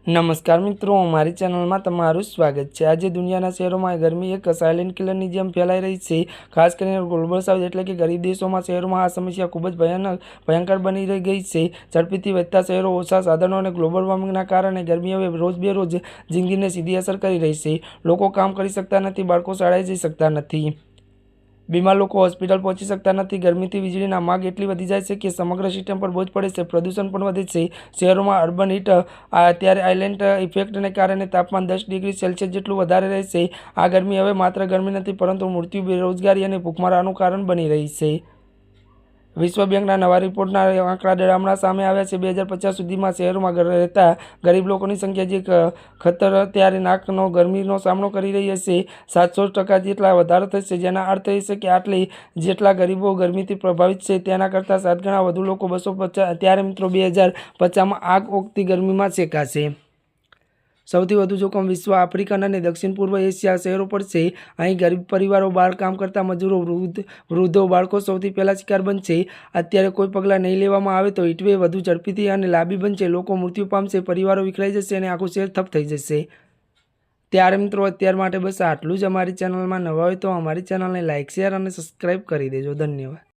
નમસ્કાર મિત્રો, અમારી ચેનલમાં તમારું સ્વાગત છે। આજે દુનિયાના શહેરોમાં ગરમી એક સાયલેન્ટ કિલરની જેમ ફેલાઈ રહી છે। ખાસ કરીને ગ્લોબલ સાઉથ એટલે કે ગરીબ દેશોમાં શહેરોમાં આ સમસ્યા ખૂબ જ ભયંકર બની રહી ગઈ છે। ઝડપીથી વધતા શહેરો, ઓછા સાધનો અને ગ્લોબલ વોર્મિંગના કારણે ગરમી હવે રોજ બેરોજ જિંદગીને સીધી અસર કરી રહી છે। લોકો કામ કરી શકતા નથી, બાળકો શાળાએ જઈ શકતા નથી, બીમાર લોકો હોસ્પિટલ પહોંચી શકતા નથી। ગરમીથી વીજળીના માંગ એટલી વધી જાય છે કે સમગ્ર સિસ્ટમ પર બોજ પડે છે। પ્રદૂષણ પણ વધે છે। શહેરોમાં અર્બન હીટ અત્યારે આઇલેન્ડ ઇફેક્ટને કારણે તાપમાન 10 ડિગ્રી સેલ્સિયસ જેટલું વધારે રહેશે। આ ગરમી હવે માત્ર ગરમી નથી, પરંતુ મૃત્યુ, બેરોજગારી અને ભૂખમરાનું કારણ બની રહી છે। વિશ્વ બેંકના નવા રિપોર્ટના આંકડા હમણાં સામે આવ્યા છે। 2050 સુધીમાં શહેરોમાં રહેતા ગરીબ લોકોની સંખ્યા જે ખતરનાકનો ગરમીનો સામનો કરી રહી હશે, 700% જેટલા વધારો થશે, જેના અર્થ એ છે કે આટલી જેટલા ગરીબો ગરમીથી પ્રભાવિત છે તેના કરતાં 7 ગણા વધુ લોકો 250 ત્યારે મિત્રો 2050માં આગ ઓગતી ગરમીમાં શેકાશે। સૌથી વધુ જોખમ વિશ્વ, આફ્રિકન અને દક્ષિણ પૂર્વ એશિયા શહેરો પર છે। અહીં ગરીબ પરિવારો, બાળ કામ કરતા મજૂરો, વૃદ્ધો, બાળકો સૌથી પહેલા શિકાર બનશે। અત્યારે કોઈ પગલાં નહીં લેવામાં આવે તો હીટવેવ વધુ ઝડપીથી અને લાંબી બનશે, લોકો મૃત્યુ પામશે, પરિવારો વિખરાઈ જશે અને આખું શહેર ઠપ થઈ જશે। ત્યારે મિત્રો અત્યાર માટે બસ આટલું જ। અમારી ચેનલમાં નવા હોય તો અમારી ચેનલને લાઇક, શેર અને સબસ્ક્રાઈબ કરી દેજો। ધન્યવાદ।